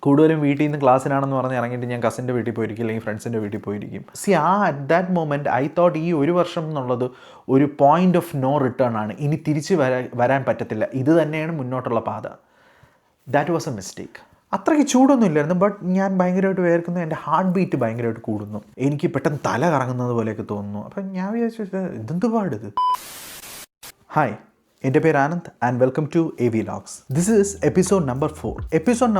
കൂടുതലും വീട്ടിൽ നിന്ന് ക്ലാസ്സിനാണെന്ന് പറഞ്ഞ് ഇറങ്ങിയിട്ട് ഞാൻ കസിൻ്റെ വീട്ടിൽ പോയിരിക്കും, അല്ലെങ്കിൽ ഫ്രണ്ട്സിൻ്റെ വീട്ടിൽ പോയിരിക്കും. At that moment I thought ഈ ഒരു വർഷം എന്നുള്ളത് ഒരു പോയിൻ്റ് ഓഫ് നോ റിട്ടേൺ ആണ്. ഇനി തിരിച്ച് വരാൻ പറ്റത്തില്ല, ഇത് തന്നെയാണ് മുന്നോട്ടുള്ള പാത. That was A mistake. അത്രയ്ക്ക് ചൂടൊന്നും ഇല്ലായിരുന്നു, ബട്ട് ഞാൻ ഭയങ്കരമായിട്ട് വേർക്കുന്നു, എൻ്റെ ഹാർട്ട് ബീറ്റ് ഭയങ്കരമായിട്ട് കൂടുന്നു, എനിക്ക് പെട്ടെന്ന് തല കറങ്ങുന്നത് പോലെയൊക്കെ തോന്നുന്നു. അപ്പം ഞാൻ വിചാരിച്ചു ഇതെന്ത് പാടിത്. ഹായ്, എൻ്റെ പേര് Anand and welcome to AV Vlogs. This is episode number 4. Episode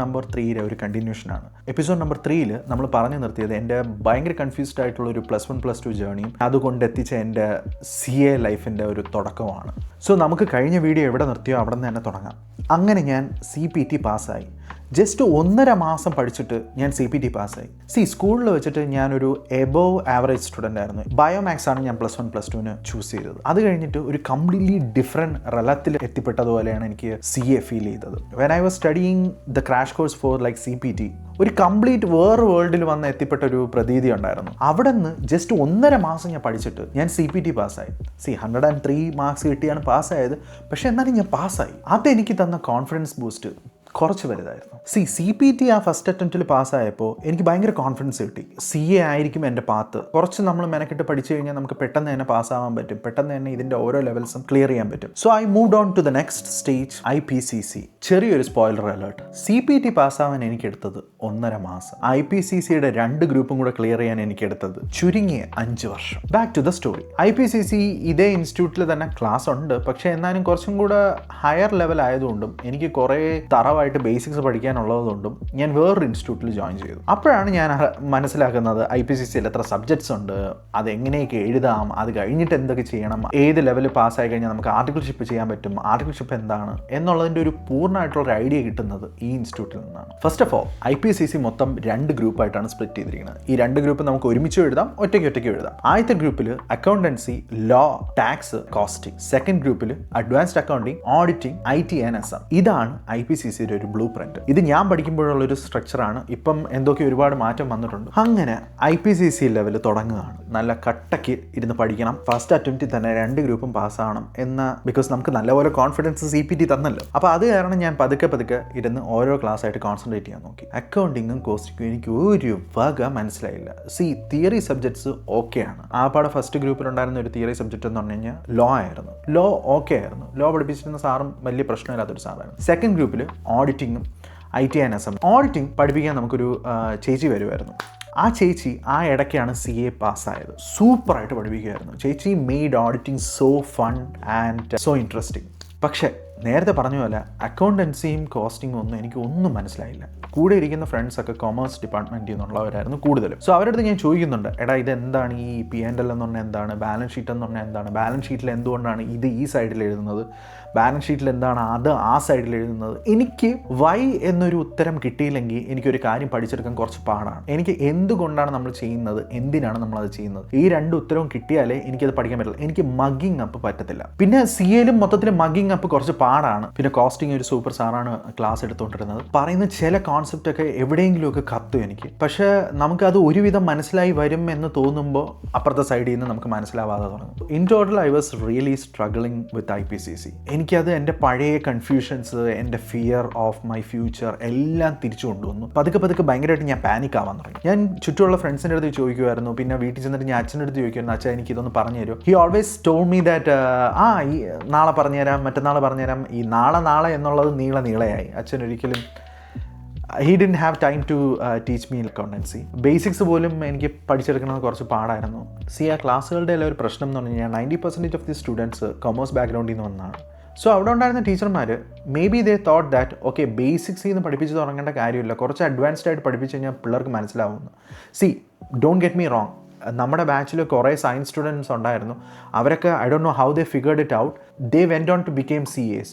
number 3യുടെ ഒരു കണ്ടിന്യൂഷനാണ്. എപ്പിസോഡ് നമ്പർ 3യിൽ നമ്മൾ പറഞ്ഞു നിർത്തിയത് എൻ്റെ ഭയങ്കര കൺഫ്യൂസ്ഡ് ആയിട്ടുള്ള ഒരു +1 +2 ജേർണിയും അതുകൊണ്ട് എത്തിച്ച എൻ്റെ CA ലൈഫിൻ്റെ ഒരു തുടക്കമാണ്. സോ നമുക്ക് കഴിഞ്ഞ വീഡിയോ എവിടെ നിർത്തിയോ അവിടെ നിന്ന് തന്നെ തുടങ്ങാം. അങ്ങനെ ഞാൻ CPT പാസ്സായി. ജസ്റ്റ് 1.5 മാസം പഠിച്ചിട്ട് ഞാൻ CPT പാസ്സായി. സ്കൂളിൽ വെച്ചിട്ട് ഞാനൊരു എബോവ് ആവറേജ് സ്റ്റുഡൻ്റ് ആയിരുന്നു. ബയോമാക്സ് ആണ് ഞാൻ +1 +2 ചൂസ് ചെയ്തത്. അത് കഴിഞ്ഞിട്ട് ഒരു കംപ്ലീറ്റ്ലി ഡിഫറെൻറ്റ് റലത്തിൽ എത്തിപ്പെട്ടതുപോലെയാണ് എനിക്ക് CA ഫീൽ ചെയ്തത്. When I was studying the crash course for like CPT, ഒരു കംപ്ലീറ്റ് വേറെ വേൾഡിൽ വന്ന് എത്തിപ്പെട്ട ഒരു പ്രതീതി ഉണ്ടായിരുന്നു. അവിടെ നിന്ന് ജസ്റ്റ് 1.5 മാസം ഞാൻ പഠിച്ചിട്ട് ഞാൻ CPT പാസ്സായി. 103 മാർക്സ് കിട്ടിയാണ് പാസ്സായത്. പക്ഷേ എന്നാലും ഞാൻ പാസ്സായി. അതെനിക്ക് തന്ന കോൺഫിഡൻസ് ബൂസ്റ്റ് കുറച്ച് വലുതായിരുന്നു. CPT ആ ഫസ്റ്റ് അറ്റംപ്റ്റിൽ പാസ്സായപ്പോൾ എനിക്ക് ഭയങ്കര കോൺഫിഡൻസ് കിട്ടി. CA ആയിരിക്കും എൻ്റെ പാത്ത്. കുറച്ച് നമ്മൾ മെനക്കെട്ട് പഠിച്ചു കഴിഞ്ഞാൽ നമുക്ക് പെട്ടെന്ന് തന്നെ പാസ്സാവാൻ പറ്റും, പെട്ടെന്ന് തന്നെ ഇതിൻ്റെ ഓരോ ലെവൽസും ക്ലിയർ ചെയ്യാൻ പറ്റും. So I moved on to the next stage, IPCC. ചെറിയൊരു സ്പോയിലർ അലേർട്ട്, CPT പാസ്സാവാൻ എനിക്കെടുത്തത് 1.5 മാസം. IPCCയുടെ 2 ഗ്രൂപ്പും കൂടെ ക്ലിയർ ചെയ്യാൻ എനിക്കെടുത്തത് ചുരുങ്ങിയ 5 വർഷം. Back to the story. IPCC ഇതേ ഇൻസ്റ്റിറ്റ്യൂട്ടിൽ തന്നെ ക്ലാസ് ഉണ്ട്, പക്ഷേ എന്നാലും കുറച്ചും കൂടെ ഹയർ ലെവൽ ആയതുകൊണ്ടും എനിക്ക് കുറേ തറവായിട്ട് ബേസിക്സ് പഠിക്കാനുള്ളതുകൊണ്ടും ഞാൻ വേറൊരു ഇൻസ്റ്റിറ്റ്യൂട്ടിൽ ജോയിൻ ചെയ്തു. അപ്പോഴാണ് ഞാൻ മനസ്സിലാക്കുന്നത് IPCCയിൽ എത്ര സബ്ജക്ട്സ് ഉണ്ട്, അതെങ്ങനെയൊക്കെ എഴുതാം, അത് കഴിഞ്ഞിട്ട് എന്തൊക്കെ ചെയ്യണം, ഏത് ലെവലിൽ പാസ്സായി കഴിഞ്ഞാൽ നമുക്ക് ആർട്ടിക്കിൾഷിപ്പ് ചെയ്യാൻ പറ്റും, ആർട്ടിക്കിൾഷിപ്പ് എന്താണ് എന്നുള്ളതിൻ്റെ ഒരു പൂർണ്ണമായിട്ടുള്ളൊരു ഐഡിയ കിട്ടുന്നത് ഈ ഇൻസ്റ്റിറ്റ്യൂട്ടിൽ നിന്നാണ്. ഫസ്റ്റ് ഓഫ് ഓൾ IPCC മൊത്തം 2 ഗ്രൂപ്പായിട്ടാണ് സ്പ്ലിറ്റ് ചെയ്തിരിക്കുന്നത്. ഈ 2 ഗ്രൂപ്പ് നമുക്ക് ഒരുമിച്ച് എഴുതാം, ഒറ്റയ്ക്ക് എഴുതാം. ആദ്യത്തെ ഗ്രൂപ്പിൽ accountancy, law, tax, costing. Second ഗ്രൂപ്പിൽ advanced accounting, auditing, IT and SM. ഇതാണ് IPCCയുടെ ഒരു ബ്ലൂ പ്രിന്റ്. ഇത് ഞാൻ പഠിക്കുമ്പോഴുള്ളൊരു സ്ട്രക്ചറാണ്. ഇപ്പം എന്തൊക്കെ ഒരുപാട് മാറ്റം വന്നിട്ടുണ്ട്. അങ്ങനെ IPCC ലെവൽ തുടങ്ങുകയാണ്. നല്ല കട്ടയ്ക്ക് ഇരുന്ന് പഠിക്കണം, ഫസ്റ്റ് അറ്റംപ്റ്റിൽ തന്നെ 2 ഗ്രൂപ്പും പാസ്സാവണം എന്ന്, ബിക്കോസ് നമുക്ക് നല്ലപോലെ കോൺഫിഡൻസ് CPT തന്നല്ലോ. അപ്പോൾ അത് കാരണം ഞാൻ പതുക്കെ ഇരുന്ന് ഓരോ ക്ലാസ് ആയിട്ട് കോൺസെൻട്രേറ്റ് ചെയ്യാൻ നോക്കി. അക്കൗണ്ടിങ്ങും കോസ്റ്റിങ്ങും എനിക്ക് ഒരു വക മനസ്സിലായില്ല. തിയറി സബ്ജക്ട്സ് ഓക്കെയാണ്. ആപ്പാടെ ഫസ്റ്റ് ഗ്രൂപ്പിലുണ്ടായിരുന്ന ഒരു തിയറി സബ്ജക്റ്റ് എന്ന് പറഞ്ഞു കഴിഞ്ഞാൽ ലോ ആയിരുന്നു. ലോ ഓക്കെ ആയിരുന്നു. ലോ പഠിപ്പിച്ചിരുന്ന സാറും വലിയ പ്രശ്നമില്ലാത്തൊരു സാറായിരുന്നു. സെക്കൻഡ് ഗ്രൂപ്പിൽ ഓഡിറ്റിങ്ങും IT and SM. ഓഡിറ്റിംഗ് പഠിപ്പിക്കാൻ നമുക്കൊരു ചേച്ചി വരുമായിരുന്നു. ആ ചേച്ചി ആ ഇടയ്ക്കാണ് CA പാസ്സായത്. സൂപ്പറായിട്ട് പഠിപ്പിക്കുമായിരുന്നു. ചേച്ചി made auditing so fun and so interesting. പക്ഷേ നേരത്തെ പറഞ്ഞ പോലെ അക്കൗണ്ടൻസിയും കോസ്റ്റിങ്ങും ഒന്നും എനിക്ക് ഒന്നും മനസ്സിലായില്ല. കൂടെ ഇരിക്കുന്ന ഫ്രണ്ട്സൊക്കെ കൊമേഴ്സ് ഡിപ്പാർട്ട്മെൻറ്റിൽ നിന്നുള്ളവരായിരുന്നു കൂടുതലും. സോ അവരുടെ അടുത്ത് ഞാൻ ചോദിക്കുന്നുണ്ട്, എടാ ഇതെന്താണ് ഈ P&L എന്ന് പറഞ്ഞാൽ എന്താണ്, ബാലൻസ് ഷീറ്റ് എന്ന് പറഞ്ഞാൽ എന്താണ്, ബാലൻസ് ഷീറ്റിൽ എന്തുകൊണ്ടാണ് ഇത് ഈ സൈഡിൽ എഴുതുന്നത്, ബാലൻസ് ഷീറ്റിൽ എന്താണ് അത് ആ സൈഡിൽ എഴുതുന്നത്. എനിക്ക് വൈ എന്നൊരു ഉത്തരം കിട്ടിയില്ലെങ്കിൽ എനിക്കൊരു കാര്യം പഠിച്ചെടുക്കാൻ കുറച്ച് പാടാണ്. എനിക്ക് എന്തുകൊണ്ടാണ് നമ്മൾ ചെയ്യുന്നത്, എന്തിനാണ് നമ്മളത് ചെയ്യുന്നത്, ഈ 2 ഉത്തരവും കിട്ടിയാലേ എനിക്കത് പഠിക്കാൻ പറ്റില്ല. എനിക്ക് മഗ്ഗിങ് അപ്പ് പറ്റത്തില്ല. പിന്നെ CAയിലും മൊത്തത്തിൽ മഗ്ഗിങ് അപ്പ് കുറച്ച് പാടാണ്. പിന്നെ കോസ്റ്റിംഗ് ഒരു സൂപ്പർ സാറാണ് ക്ലാസ് എടുത്തുകൊണ്ടിരുന്നത്. പറയുന്ന ചില കോൺസെപ്റ്റ് ഒക്കെ എവിടെയെങ്കിലുമൊക്കെ കത്തും എനിക്ക്. പക്ഷേ നമുക്കത് ഒരുവിധം മനസ്സിലായി വരും എന്ന് തോന്നുമ്പോൾ അപ്പുറത്തെ സൈഡിൽ നിന്ന് നമുക്ക് മനസ്സിലാവാതെ തുടങ്ങും. In total I was really struggling with IPCC. എനിക്കത് എൻ്റെ പഴയ കൺഫ്യൂഷൻസ്, എൻ്റെ ഫിയർ ഓഫ് മൈ ഫ്യൂച്ചർ എല്ലാം തിരിച്ചു കൊണ്ടുവന്നു. പതുക്കെ ഭയങ്കരമായിട്ട് ഞാൻ പാനിക് ആവാൻ തുടങ്ങി. ഞാൻ ചുറ്റുമുള്ള ഫ്രണ്ട്സിൻ്റെ അടുത്ത് ചോദിക്കുമായിരുന്നു. പിന്നെ വീട്ടിൽ ചെന്നിട്ട് ഞാൻ അച്ഛൻ്റെ അടുത്ത് ചോദിക്കുമായിരുന്നു, അച്ഛാ എനിക്ക് ഇതൊന്ന് പറഞ്ഞു തരുമോ. He always told me that ഈ നാളെ പറഞ്ഞുതരാം, മറ്റന്നാൾ പറഞ്ഞുതരാം. ഈ നാളെ എന്നുള്ളത് നീളയായി. അച്ഛൻ ഒരിക്കലും he didn't have time to teach me accountancy. Basics പോലും എനിക്ക് പഠിച്ചെടുക്കുന്നത് കുറച്ച് പാടായിരുന്നു. ആ ക്ലാസ്സുകളുടെ എല്ലാം ഒരു പ്രശ്നം എന്ന് പറഞ്ഞു കഴിഞ്ഞാൽ 90% ഓഫ് ദി സ്റ്റുഡൻസ് കൊമേഴ്സ് ബാക്ക്ഗ്രൗണ്ടിൽ നിന്ന് വന്നതാണ്. സോ അവിടെ ഉണ്ടായിരുന്ന ടീച്ചർമാർ may be they thought that okay ബേസിക്സിൽ നിന്ന് പഠിപ്പിച്ച് തുടങ്ങേണ്ട കാര്യമില്ല, കുറച്ച് അഡ്വാൻസ്ഡ് ആയിട്ട് പഠിപ്പിച്ച് കഴിഞ്ഞാൽ പിള്ളേർക്ക് മനസ്സിലാവുന്നു. ഡോണ്ട് ഗെറ്റ് മീ റോങ്, നമ്മുടെ ബാച്ചിൽ കുറേ സയൻസ് സ്റ്റുഡൻസ് ഉണ്ടായിരുന്നു. അവരൊക്കെ I don't know how they figured it out. They went on to became CAs.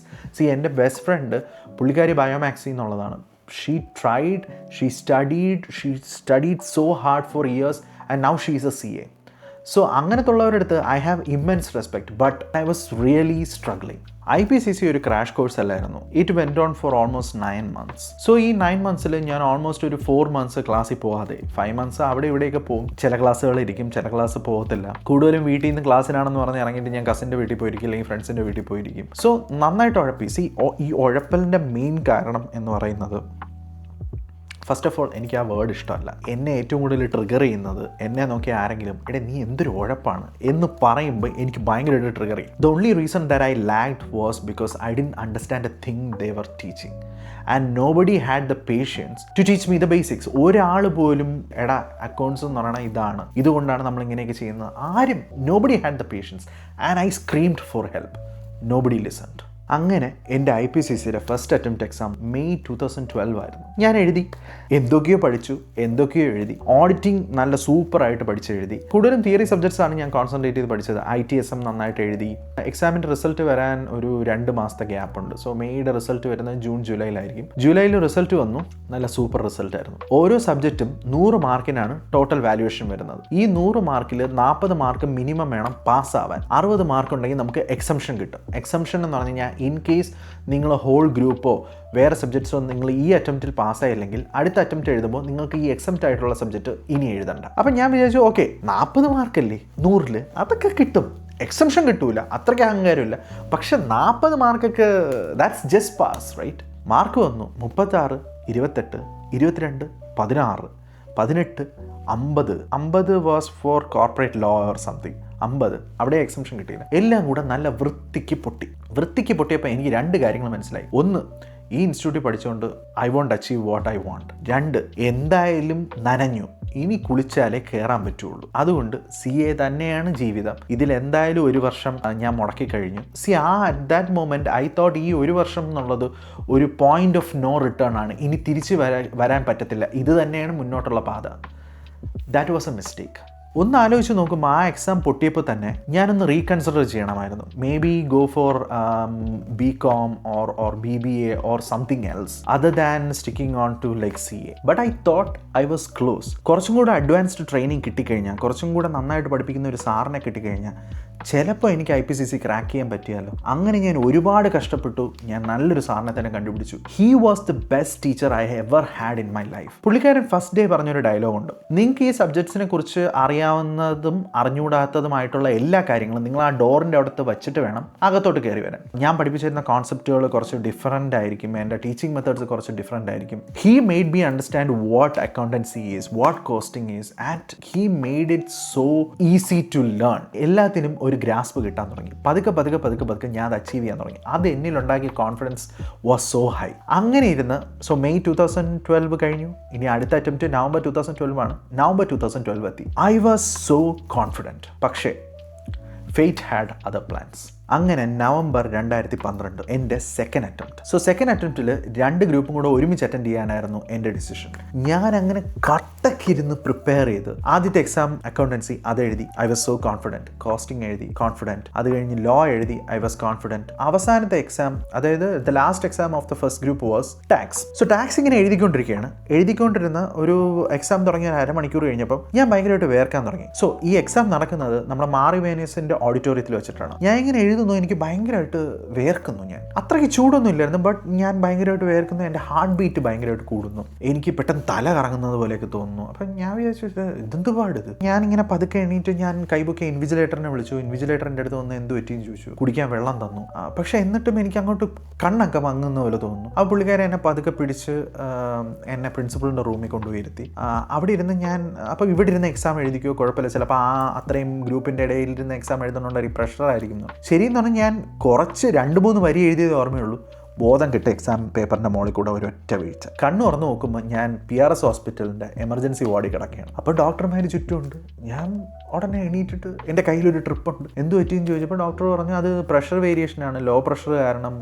എൻ്റെ ബെസ്റ്റ് ഫ്രണ്ട് പുള്ളിക്കാരി ബയോമാക്സിൽ നിന്നുള്ളതാണ്. She studied so hard for years and now she is a CA. So അങ്ങനത്തുള്ളവരുടെ അടുത്ത് I have immense respect, but I was really struggling. IPCC ഒരു crash course അല്ലായിരുന്നു. It went on for almost 9 months. So ഈ 9 monthsൽ ഞാൻ almost ഒരു 4 months ക്ലാസ്സിൽ പോകാതെ 5 months അവിടെ ഇവിടെയൊക്കെ പോകും. ചില ക്ലാസ്സുകൾ ഇരിക്കും, ചില ക്ലാസ് പോകത്തില്ല. കൂടുതലും വീട്ടിൽ നിന്ന് ക്ലാസ്സിനാണെന്ന് പറഞ്ഞ് ഇറങ്ങിയിട്ട് ഞാൻ കസിൻ്റെ വീട്ടിൽ പോയിരിക്കും, അല്ലെങ്കിൽ ഫ്രണ്ട്സിൻ്റെ വീട്ടിൽ പോയിരിക്കും. സോ നന്നായിട്ട് ഉഴപ്പി. ഈ ഉഴപ്പലിൻ്റെ മെയിൻ കാരണം എന്ന് പറയുന്നത് ഫസ്റ്റ് ഓഫ് ഓൾ എനിക്ക് ആ വേർഡ് ഇഷ്ടമല്ല. എന്നെ ഏറ്റവും കൂടുതൽ ട്രിഗർ ചെയ്യുന്നത് എന്നെ നോക്കിയ ആരെങ്കിലും എടേ നീ എന്തൊരു ഉഴപ്പാണ് എന്ന് പറയുമ്പോൾ എനിക്ക് ഭയങ്കരമായിട്ട് ട്രിഗർ ചെയ്യും. The only reason that I lacked was because I didn't understand a thing they were teaching and nobody had the patience to teach me the basics. ഒരാൾ പോലും എടാ അക്കൗണ്ട്സ് എന്ന് പറയുന്നത് ഇതാണ്, ഇതുകൊണ്ടാണ് നമ്മൾ ഇങ്ങനെയൊക്കെ ചെയ്യുന്നത്, ആരും nobody had the patience and I screamed for help. Nobody listened. അങ്ങനെ എൻ്റെ IPCCയുടെ ഫസ്റ്റ് അറ്റംപ്റ്റ് എക്സാം മെയ് 2012 ആയിരുന്നു. ഞാൻ എഴുതി, എന്തൊക്കെയോ പഠിച്ചു, എന്തൊക്കെയോ എഴുതി. ഓഡിറ്റിംഗ് നല്ല സൂപ്പറായിട്ട് പഠിച്ചെഴുതി. കൂടുതലും തിയറി സബ്ജക്ട്സ് ആണ് ഞാൻ കോൺസെൻട്രേറ്റ് ചെയ്ത് പഠിച്ചത്. ITSM നന്നായിട്ട് എഴുതി. എക്സാമിൻ്റെ റിസൾട്ട് വരാൻ ഒരു 2 മാസത്തെ ഗ്യാപ്പ് ഉണ്ട്. സോ മെയ്യുടെ റിസൾട്ട് വരുന്നത് ജൂൺ ജൂലൈയിലായിരിക്കും. ജൂലൈയിൽ റിസൾട്ട് വന്നു, നല്ല സൂപ്പർ റിസൾട്ട് ആയിരുന്നു. ഓരോ സബ്ജക്റ്റും 100 മാർക്കിനാണ് ടോട്ടൽ വാല്യുവേഷൻ വരുന്നത്. ഈ 100 മാർക്കിൽ 40 മാർക്ക് മിനിമം വേണം പാസ്സാവാൻ. 60 മാർക്ക് ഉണ്ടെങ്കിൽ നമുക്ക് എക്സംഷൻ കിട്ടും. എക്സംഷൻ എന്ന് പറഞ്ഞു കഴിഞ്ഞാൽ ഇൻ കേസ് നിങ്ങൾ ഹോൾ ഗ്രൂപ്പോ വേറെ സബ്ജക്ട്സോ നിങ്ങൾ ഈ അറ്റംപ്റ്റിൽ പാസ്സായില്ലെങ്കിൽ അടുത്ത അറ്റംപ്റ്റ് എഴുതുമ്പോൾ നിങ്ങൾക്ക് ഈ എക്സംപ്റ്റ് ആയിട്ടുള്ള സബ്ജക്റ്റ് ഇനി എഴുതണ്ട. അപ്പം ഞാൻ വിചാരിച്ചു ഓക്കെ 40 മാർക്കല്ലേ 100-ൽ, അതൊക്കെ കിട്ടും, എക്സംഷൻ കിട്ടൂല, അത്രയ്ക്ക് അഹങ്കാരമില്ല. പക്ഷെ 40 മാർക്കൊക്കെ that's just pass right. Mark വന്നു 36, 28, 22, 16, 18, 50. 50 was for corporate law or something. 50 അവിടെ എക്സംഷൻ കിട്ടിയില്ല. എല്ലാം കൂടെ നല്ല വൃത്തിക്ക് പൊട്ടിയപ്പോൾ എനിക്ക് 2 കാര്യങ്ങൾ മനസ്സിലായി. ഒന്ന്, ഈ ഇൻസ്റ്റിറ്റ്യൂട്ടിൽ പഠിച്ചുകൊണ്ട് I won't achieve what I want. 2, എന്തായാലും നനഞ്ഞു, ഇനി കുളിച്ചാലേ കയറാൻ പറ്റുള്ളൂ. അതുകൊണ്ട് CA തന്നെയാണ് ജീവിതം. ഇതിൽ എന്തായാലും 1 വർഷം ഞാൻ മുടക്കി കഴിഞ്ഞു. At that moment I thought ഈ 1 വർഷം എന്നുള്ളത് ഒരു പോയിന്റ് ഓഫ് നോ റിട്ടേൺ ആണ്. ഇനി തിരിച്ച് വരാൻ പറ്റത്തില്ല, ഇത് തന്നെയാണ് മുന്നോട്ടുള്ള പാത. That was A mistake. ഒന്ന് ആലോചിച്ച് നോക്കുമ്പോൾ ആ എക്സാം പൊട്ടിയപ്പോൾ തന്നെ ഞാനൊന്ന് റീകൺസിഡർ ചെയ്യണമായിരുന്നു. May be go for BCom or BBA or something else other than sticking on to like CA. But I thought I was close. കുറച്ചും കൂടെ അഡ്വാൻസ്ഡ് ട്രെയിനിങ് കിട്ടിക്കഴിഞ്ഞാൽ, കുറച്ചും കൂടെ നന്നായിട്ട് പഠിപ്പിക്കുന്ന ഒരു സാറിനെ കിട്ടിക്കഴിഞ്ഞാൽ ചിലപ്പോൾ എനിക്ക് IPCC ക്രാക്ക് ചെയ്യാൻ പറ്റിയാലോ. അങ്ങനെ ഞാൻ ഒരുപാട് കഷ്ടപ്പെട്ടു. ഞാൻ നല്ലൊരു സാറിനെ തന്നെ കണ്ടുപിടിച്ചു. He was the best teacher I ever had in my life. പുള്ളിക്കാരൻ ഫസ്റ്റ് ഡേ പറഞ്ഞൊരു ഡയലോഗ് ഉണ്ട്, നിങ്ങൾക്ക് ഈ സബ്ജക്ട്സിനെ കുറിച്ച് അറിയാവുന്നതും അറിഞ്ഞുകൂടാത്തതുമായിട്ടുള്ള എല്ലാ കാര്യങ്ങളും നിങ്ങൾ ആ ഡോറിൻ്റെ അടുത്ത് വെച്ചിട്ട് വേണം അകത്തോട്ട് കയറി വരാൻ. ഞാൻ പഠിപ്പിച്ചിരുന്ന കോൺസെപ്റ്റുകൾ കുറച്ച് ഡിഫറൻ്റ് ആയിരിക്കും, എൻ്റെ ടീച്ചിങ് മെത്തേഡ്സ് കുറച്ച് ഡിഫറൻ്റ് ആയിരിക്കും. He made me understand what accountancy is, what costing is, and he made it so easy to learn. എല്ലാത്തിനും ഒരു ഗ്രാസ്പ് കിട്ടാൻ തുടങ്ങി. പതുക്കെ ഞാൻ അത് അച്ചീവ് ചെയ്യാൻ തുടങ്ങി. അത് എന്നിലുണ്ടാക്കിയ കോൺഫിഡൻസ് വാസ് സോ ഹൈ. അങ്ങനെ ഇരുന്ന് മെയ് 2012 കഴിഞ്ഞു. ഇനി അടുത്ത അറ്റംപ്റ്റ് നവംബർ 2012 ആണ്. നവംബർ 2012 എത്തി. I was so confident. പക്ഷേ ഫെയ്റ്റ് ഹാഡ് അതർ പ്ലാൻസ്. അങ്ങനെ നവംബർ 2012 എൻ്റെ സെക്കൻഡ് അറ്റംപ്റ്റ്. സെക്കൻഡ് അറ്റംപ്റ്റിൽ 2 ഗ്രൂപ്പും കൂടെ ഒരുമിച്ച് അറ്റൻഡ് ചെയ്യാനായിരുന്നു എൻ്റെ ഡിസിഷൻ. ഞാൻ അങ്ങനെ കട്ടക്കിരുന്ന് പ്രിപ്പയർ ചെയ്ത് ആദ്യത്തെ എക്സാം അക്കൗണ്ടൻസി അതെഴുതി, I was so confident. Costing എഴുതി, കോൺഫിഡൻറ്റ്. അത് കഴിഞ്ഞ് ലോ എഴുതി, ഐ വാസ് കോൺഫിഡൻറ്റ്. അവസാനത്തെ എക്സാം, അതായത് the last exam of the first group was tax. Tax ഇങ്ങനെ എഴുതിക്കൊണ്ടിരുന്ന ഒരു എക്സാം തുടങ്ങിയ 1/2 മണിക്കൂർ കഴിഞ്ഞപ്പോൾ ഞാൻ ഭയങ്കരമായിട്ട് വേർക്കാൻ തുടങ്ങി. ഈ എക്സാം നടക്കുന്നത് നമ്മുടെ മാറി വേനീസിൻ്റെ ഓഡിറ്റോറിയത്തിൽ വെച്ചിട്ടാണ്. ഞാൻ ഇങ്ങനെ എഴുതുന്നു, എനിക്ക് ഭയങ്കരമായിട്ട് വേർക്കുന്നു. ഞാൻ അത്രയ്ക്ക് ചൂടൊന്നും ഇല്ലായിരുന്നു, ബട്ട് ഞാൻ ഭയങ്കരമായിട്ട് വേർക്കുന്നു. എൻ്റെ ഹാർട്ട് ബീറ്റ് ഭയങ്കരമായിട്ട് കൂടുന്നു. എനിക്ക് പെട്ടെന്ന് തല കറങ്ങുന്നത് പോലെയൊക്കെ തോന്നുന്നു. അപ്പം ഞാൻ വിചാരിച്ചു ഇതെന്ത് പാടിത്. ഞാനിങ്ങനെ പതുക്കെ എണീറ്റ് ഞാൻ കൈബൊക്കെ ഇൻവിജിലേറ്ററിനെ വിളിച്ചു. ഇൻവിജിലേറ്ററിൻ്റെ അടുത്ത് വന്ന് എന്ത് പറ്റിയെന്ന് ചോദിച്ചു. കുടിക്കാൻ വെള്ളം തന്നു. പക്ഷേ എന്നിട്ടും എനിക്ക് അങ്ങോട്ട് കണ്ണൊക്കെ മങ്ങുന്ന പോലെ തോന്നുന്നു. ആ പുള്ളിക്കാരെ എന്നെ പതുക്കെ പിടിച്ച് എന്നെ പ്രിൻസിപ്പളിൻ്റെ റൂമിൽ കൊണ്ടുപോയി ഇരുത്തി. അവിടെ ഇരുന്ന് ഞാൻ അപ്പോൾ ഇവിടെ ഇരുന്ന് എക്സാം എഴുതിക്കോ കുഴപ്പമില്ല, ചിലപ്പോൾ അത്രയും ഗ്രൂപ്പിൻ്റെ ഇടയിൽ ഇരുന്ന് എക്സാം എഴുതുന്നുണ്ട് ഒരു പ്രഷറായിരിക്കും. ശരിയെന്ന് പറഞ്ഞാൽ ഞാൻ കുറച്ച് 2-3 വരി എഴുതിയതേ ഓർമ്മയുള്ളൂ. ബോധം കിട്ടും എക്സാം പേപ്പറിൻ്റെ മുകളിൽ കൂടെ ഒരൊറ്റ വീഴ്ച. കണ്ണ് തുറന്ന് നോക്കുമ്പോൾ ഞാൻ PRS ഹോസ്പിറ്റലിൻ്റെ എമർജൻസി വാർഡിൽ കിടക്കുകയാണ്. അപ്പോൾ ഡോക്ടർമാർ ചുറ്റുമുണ്ട്. ഞാൻ ഉടനെ എണീറ്റിട്ട് എൻ്റെ കയ്യിലൊരു ട്രിപ്പുണ്ട്. എന്ത് പറ്റിയെന്ന് ചോദിച്ചപ്പോൾ ഡോക്ടർ പറഞ്ഞു അത് പ്രഷർ വേരിയേഷനാണ്, ലോ പ്രഷർ കാരണം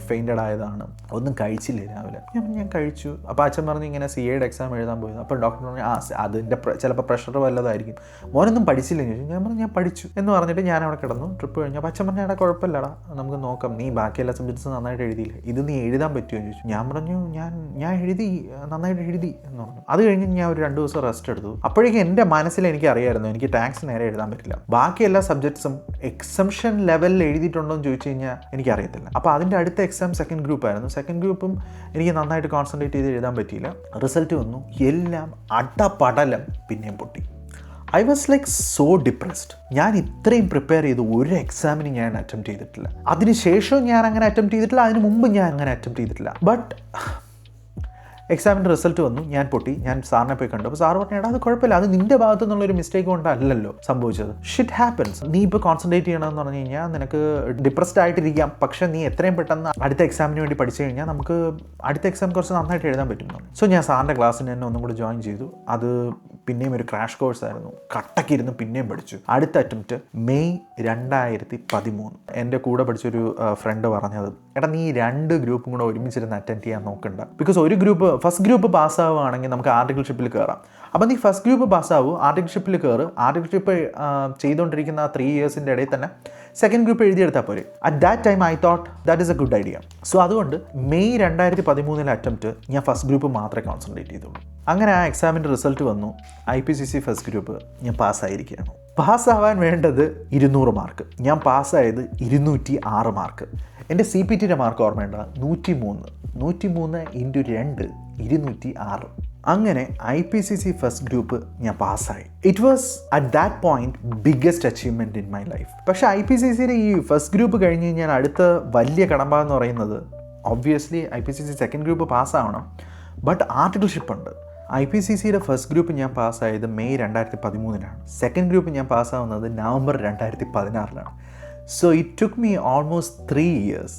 ഫെയിൻറ്റഡ് ആയതാണ്. ഒന്നും കഴിച്ചില്ല രാവിലെ. ഞാൻ കഴിച്ചു. അപ്പോൾ അച്ഛൻ പറഞ്ഞു ഇങ്ങനെ CAയുടെ എക്സാം എഴുതാൻ പോയത്. അപ്പോൾ ഡോക്ടർ പറഞ്ഞു അതിൻ്റെ ചിലപ്പോൾ പ്രഷർ വല്ലതായിരിക്കും, മോനൊന്നും പഠിച്ചില്ലെന്ന് ചോദിച്ചു. ഞാൻ പറഞ്ഞു ഞാൻ പഠിച്ചു എന്ന് പറഞ്ഞിട്ട് ഞാൻ അവിടെ കിടന്നു. ട്രിപ്പ് കഴിഞ്ഞു. അപ്പോൾ അച്ഛൻ പറഞ്ഞു കുഴപ്പമില്ലടാ, നമുക്ക് നോക്കാം, നീ ബാക്കി എല്ലാ സബ്ജക്ട്സും നന്നായിട്ട് എഴുതിയില്ല, ഇത് നീ എഴുതാൻ പറ്റുമോ എന്ന് ചോദിച്ചു. ഞാൻ പറഞ്ഞു ഞാൻ എഴുതി, നന്നായിട്ട് എഴുതി എന്ന് പറഞ്ഞു. അത് കഴിഞ്ഞ് ഞാൻ ഒരു 2 ദിവസം റെസ്റ്റ് എടുത്തു. അപ്പോഴേക്കും എൻ്റെ മനസ്സിൽ എനിക്ക് അറിയായിരുന്നു എനിക്ക് ടാക്സ് നേരെ എഴുതാൻ പറ്റില്ല. ബാക്കി എല്ലാ സബ്ജക്ട്സും എക്സംഷൻ ലെവലിൽ എഴുതിയിട്ടുണ്ടോ എന്ന് ചോദിച്ചു കഴിഞ്ഞാൽ എനിക്കറിയത്തില്ല. അപ്പോൾ അതിൻ്റെ അടുത്ത എക്സാം സെക്കൻഡ് ഗ്രൂപ്പ് ആയിരുന്നു. സെക്കൻഡ് ഗ്രൂപ്പും എനിക്ക് നന്നായിട്ട് കോൺസെൻട്രേറ്റ് ചെയ്ത് എഴുതാൻ പറ്റിയില്ല. റിസൾട്ട് വന്നു, എല്ലാം അടപടലം പിന്നെയും പൊട്ടി. I was like so depressed. ഞാൻ ഇത്രയും പ്രിപ്പയർ ചെയ്ത് ഒരു എക്സാമിന് ഞാൻ അറ്റംപ്റ്റ് ചെയ്തിട്ടില്ല. അതിനുശേഷവും ഞാൻ അങ്ങനെ അറ്റംപ്റ്റ് ചെയ്തിട്ടില്ല, അതിന് മുമ്പ് ഞാൻ അങ്ങനെ അറ്റംപ്റ്റ് ചെയ്തിട്ടില്ല. ബട്ട് എക്സാമിൻ്റെ റിസൾട്ട് വന്നു, ഞാൻ പൊട്ടി, ഞാൻ സാറിനെ പോയി കണ്ടു. അപ്പോൾ സാറ് പറഞ്ഞു, എടാ അത് കുഴപ്പമില്ല, അത് നിൻ്റെ ഭാഗത്തു നിന്നുള്ളൊരു മിസ്റ്റേക്ക് കൊണ്ടല്ലല്ലോ സംഭവിച്ചത്. Shit happens. നീ ഇപ്പോൾ കോൺസെൻട്രേറ്റ് ചെയ്യണമെന്ന് പറഞ്ഞു കഴിഞ്ഞാൽ നിനക്ക് ഡിപ്രസ്ഡ് ആയിട്ടിരിക്കാം, പക്ഷേ നീ എത്രയും പെട്ടെന്ന് അടുത്ത എക്സാമിന് വേണ്ടി പഠിച്ചു കഴിഞ്ഞാൽ നമുക്ക് അടുത്ത എക്സാം കുറച്ച് നന്നായിട്ട് എഴുതാൻ പറ്റുന്നു. സോ ഞാൻ സാറിൻ്റെ ക്ലാസ്സിന് തന്നെ ഒന്നും കൂടി ജോയിൻ ചെയ്തു. അത് പിന്നെയും ഒരു ക്രാഷ് കോഴ്സായിരുന്നു. കട്ടക്കിരുന്ന് പിന്നെയും പഠിച്ചു. അടുത്ത അറ്റംപ്റ്റ് മെയ് 2013. എൻ്റെ കൂടെ പഠിച്ചൊരു ഫ്രണ്ട് പറഞ്ഞത്, എടാ നീ 2 ഗ്രൂപ്പും കൂടെ ഒരുമിച്ചിരുന്ന് അറ്റൻഡ് ചെയ്യാൻ നോക്കണ്ട. ബിക്കോസ് ഒരു ഗ്രൂപ്പ് ഫസ്റ്റ് ഗ്രൂപ്പ് പാസ്സാവുകയാണെങ്കിൽ നമുക്ക് ആർട്ടിക്കിൾഷിപ്പിൽ കയറാം. അപ്പോൾ നീ ഫസ്റ്റ് ഗ്രൂപ്പ് പാസ്സാവൂ, ആർട്ടിക്കിൾഷിപ്പിൽ കയറ്. ആർട്ടിക്കിൾഷിപ്പ് ചെയ്തുകൊണ്ടിരിക്കുന്ന 3 ഇയേഴ്സിൻ്റെ ഇടയിൽ തന്നെ സെക്കൻഡ് ഗ്രൂപ്പ് എഴുതിയെടുത്താൽ പോരെ. At that time I thought that is A good idea. So അതുകൊണ്ട് മെയ് 2013 അറ്റംപ്റ്റ് ഞാൻ ഫസ്റ്റ് ഗ്രൂപ്പ് മാത്രമേ കോൺസെൻട്രേറ്റ് ചെയ്തുള്ളൂ. അങ്ങനെ ആ എക്സാമിൻ്റെ റിസൾട്ട് വന്നു. IPCC ഫസ്റ്റ് ഗ്രൂപ്പ് ഞാൻ പാസ്സായിരിക്കുകയാണ്. പാസ്സാവാൻ വേണ്ടത് 200 മാർക്ക്. ഞാൻ പാസ്സായത് 206 മാർക്ക്. എൻ്റെ CPTയുടെ മാർക്ക് ഓർമ്മയുണ്ട 103. 103 × 2 206. അങ്ങനെ IPCC ഫസ്റ്റ് ഗ്രൂപ്പ് ഞാൻ പാസ്സായി. It was at that point biggest achievement in my life. പക്ഷേ IPCCയുടെ ഈ ഫസ്റ്റ് ഗ്രൂപ്പ് കഴിഞ്ഞ് കഴിഞ്ഞാൽ അടുത്ത വലിയ കടമ്പ എന്ന് പറയുന്നത് ഒബ്വിയസ്ലി IPCC സെക്കൻഡ് ഗ്രൂപ്പ് പാസ്സാവണം, ബട്ട് ആർട്ടിക്കിൾഷിപ്പ് ഉണ്ട്. IPCCയുടെ ഫസ്റ്റ് ഗ്രൂപ്പ് ഞാൻ പാസ്സായത് മെയ് 2013. സെക്കൻഡ് ഗ്രൂപ്പ് ഞാൻ പാസ്സാവുന്നത് November 2016. So it took me almost 3 years.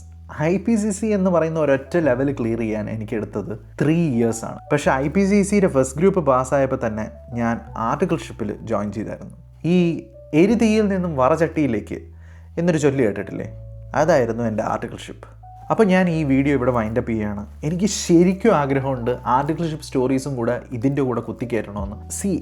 IPCC എന്ന് പറയുന്ന ഒരൊറ്റ ലെവൽ ക്ലിയർ ചെയ്യാൻ എനിക്കെടുത്തത് 3 ഇയേഴ്സാണ്. പക്ഷേ IPCCയുടെ ഫസ്റ്റ് ഗ്രൂപ്പ് പാസ്സായപ്പോൾ തന്നെ ഞാൻ ആർട്ടിക്കിൾഷിപ്പിൽ ജോയിൻ ചെയ്തായിരുന്നു. ഈ എരുതിയിൽ നിന്നും വറചട്ടിയിലേക്ക് എന്നൊരു ചൊല്ലി കേട്ടിട്ടില്ലേ, അതായിരുന്നു എൻ്റെ ആർട്ടിക്കിൾഷിപ്പ്. അപ്പോൾ ഞാൻ ഈ വീഡിയോ ഇവിടെ വൈൻഡപ്പ് ചെയ്യുകയാണ്. എനിക്ക് ശരിക്കും ആഗ്രഹമുണ്ട് ആർട്ടിക്കിൾഷിപ്പ് സ്റ്റോറീസും കൂടെ ഇതിൻ്റെ കൂടെ കുത്തിക്കയറ്റണമെന്ന്.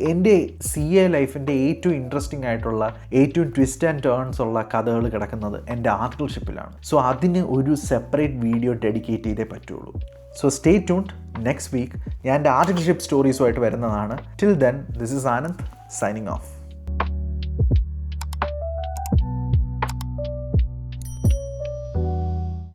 എൻ്റെ CA ലൈഫിൻ്റെ ഏറ്റവും ഇൻട്രസ്റ്റിംഗ് ആയിട്ടുള്ള ഏറ്റവും ട്വിസ്റ്റ് ആൻഡ് ടേൺസ് ഉള്ള കഥകൾ കിടക്കുന്നത് എൻ്റെ ആർട്ടിക്കിൾഷിപ്പിലാണ്. സോ അതിന് ഒരു സെപ്പറേറ്റ് വീഡിയോ ഡെഡിക്കേറ്റ് ചെയ്തേ പറ്റുള്ളൂ. So stay tuned. Next week ഞാൻ എൻ്റെ ആർട്ടിക്കിൾഷിപ്പ് സ്റ്റോറീസുമായിട്ട് വരുന്നതാണ്. Till then, this is Anand signing of.